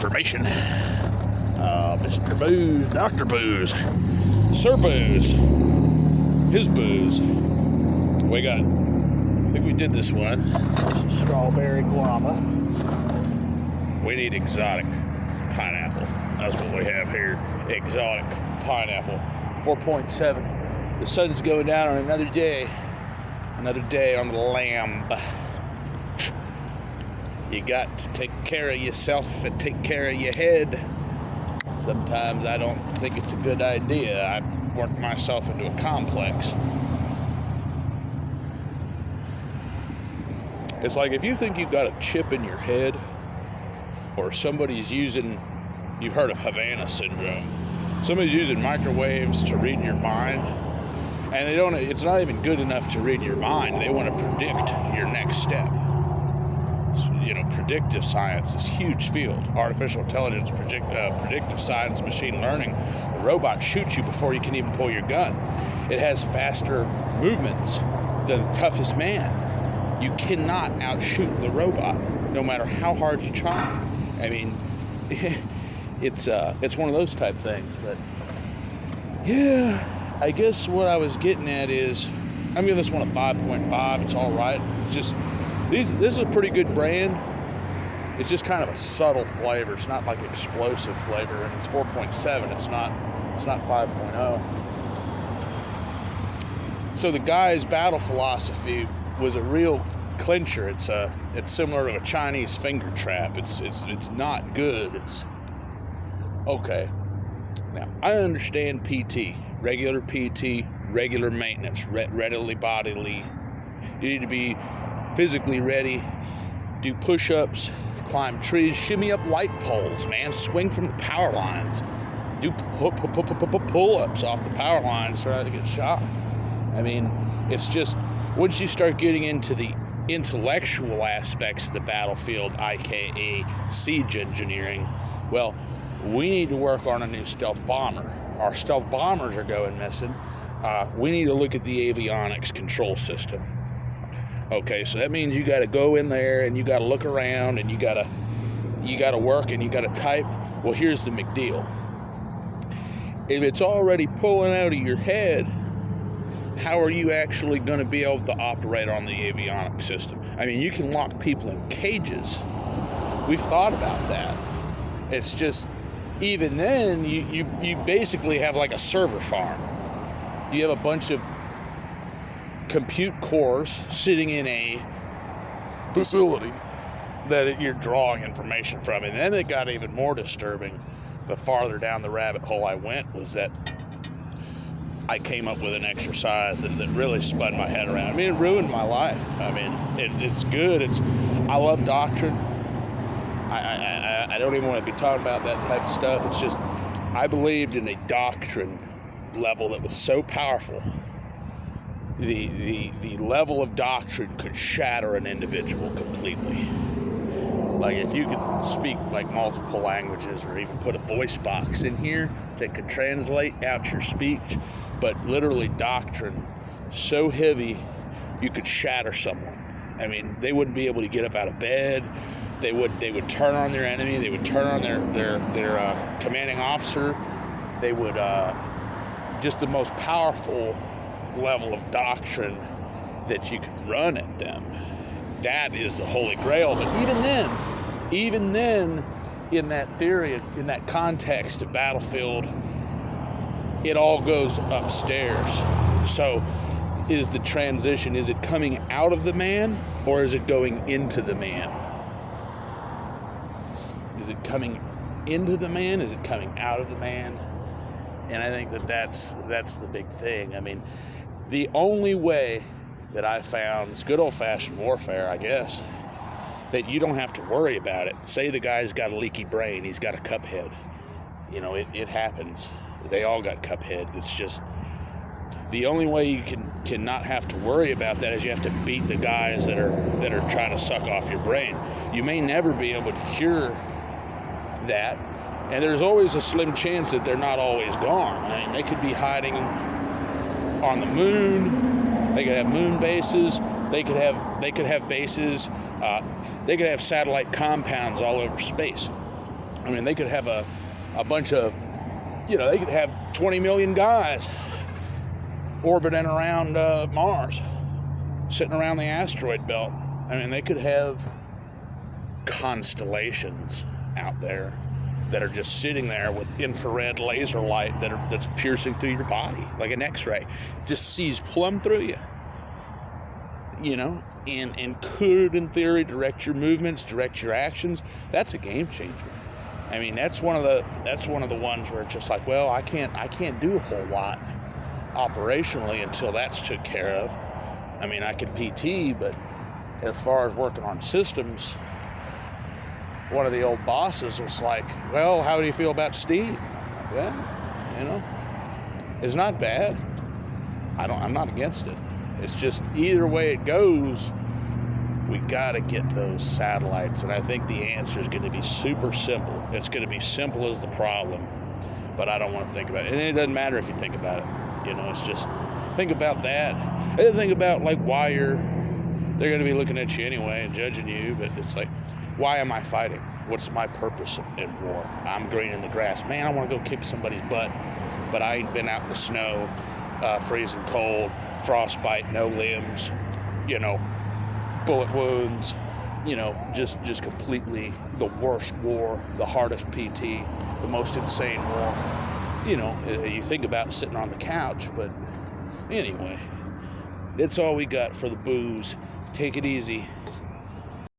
information. Mr. Booze, Dr. Booze, Sir Booze, his booze. We got, I think we did this one. Strawberry guava. We need exotic pineapple. That's what we have here. Exotic pineapple. 4.7. The sun's going down on another day. Another day on the lamb. You got to take care of yourself and take care of your head. Sometimes I don't think it's a good idea. I worked myself into a complex. It's like if you think you've got a chip in your head, or somebody's using, you've heard of Havana syndrome, somebody's using microwaves to read your mind, and it's not even good enough to read your mind. They want to predict your next step. Predictive science is a huge field. Artificial intelligence, predictive science, machine learning. The robot shoots you before you can even pull your gun. It has faster movements than the toughest man. You cannot outshoot the robot, no matter how hard you try. I mean, it's one of those type things. But yeah, I guess what I was getting at is, I'm giving this one a 5.5. It's all right. It's just this is a pretty good brand. It's just kind of a subtle flavor. It's not like explosive flavor, and it's 4.7. It's not 5.0. So the guy's battle philosophy was a real clincher. It's similar to a Chinese finger trap. It's not good. It's okay. Now I understand PT, regular maintenance, readily bodily. You need to be physically ready. Do push-ups, climb trees, shimmy up light poles, man. Swing from the power lines. Do pull-ups off the power lines try to get shot. I mean, it's just, once you start getting into the intellectual aspects of the battlefield, aka siege engineering, well, we need to work on a new stealth bomber. Our stealth bombers are going missing. We need to look at the avionics control system. Okay, so that means you got to go in there and you got to look around and you got to work and you got to type. Well, here's the McDeal. If it's already pulling out of your head, how are you actually going to be able to operate on the avionics system? I mean, you can lock people in cages. We've thought about that. It's just, even then, you basically have like a server farm. You have a bunch of compute cores sitting in a facility that you're drawing information from. And then it got even more disturbing. The farther down the rabbit hole I went was that I came up with an exercise that really spun my head around. I mean, it ruined my life. I mean, it's good. I love doctrine. I don't even want to be talking about that type of stuff. It's just, I believed in a doctrine level that was so powerful. The level of doctrine could shatter an individual completely. Like, if you could speak like multiple languages, or even put a voice box in here that could translate out your speech, but literally doctrine so heavy you could shatter someone. I mean, they wouldn't be able to get up out of bed. They would turn on their enemy. They would turn on their commanding officer. They would just the most powerful level of doctrine that you could run at them. That is the Holy Grail. But even then, in that theory, in that context of battlefield, it all goes upstairs. So is the transition, is it coming out of the man, or is it going into the man? Is it coming into the man? Is it coming out of the man? And I think that's the big thing. I mean, the only way that I found, it's good old-fashioned warfare, I guess, that you don't have to worry about it. Say the guy's got a leaky brain, he's got a cup head. You know, it happens. They all got cup heads. It's just, the only way you can not have to worry about that is you have to beat the guys that are trying to suck off your brain. You may never be able to cure that, and there's always a slim chance that they're not always gone. I mean, they could be hiding on the moon. They could have moon bases. They could have bases. They could have satellite compounds all over space. I mean, they could have a bunch of, they could have 20 million guys orbiting around Mars, sitting around the asteroid belt. I mean, they could have constellations out there that are just sitting there with infrared laser light that's piercing through your body like an X-ray, just sees plumb through you. And could, in theory, direct your movements, direct your actions. That's a game changer. I mean, that's one of the ones where it's just like, well, I can't do a whole lot operationally until that's took care of. I mean, I can PT, but as far as working on systems, one of the old bosses was like, well, how do you feel about steam? Well, it's not bad. I'm not against it. It's just either way it goes, we got to get those satellites. And I think the answer is going to be super simple. It's going to be simple as the problem, but I don't want to think about it. And it doesn't matter if you think about it. It's just think about that. And think about like why they're going to be looking at you anyway and judging you, but it's like, why am I fighting? What's my purpose in war? I'm greening the grass. Man, I want to go kick somebody's butt, but I ain't been out in the snow, freezing cold, frostbite, no limbs, bullet wounds, just completely the worst war, the hardest PT, the most insane war. You think about sitting on the couch, but anyway, that's all we got for the booze. Take it easy.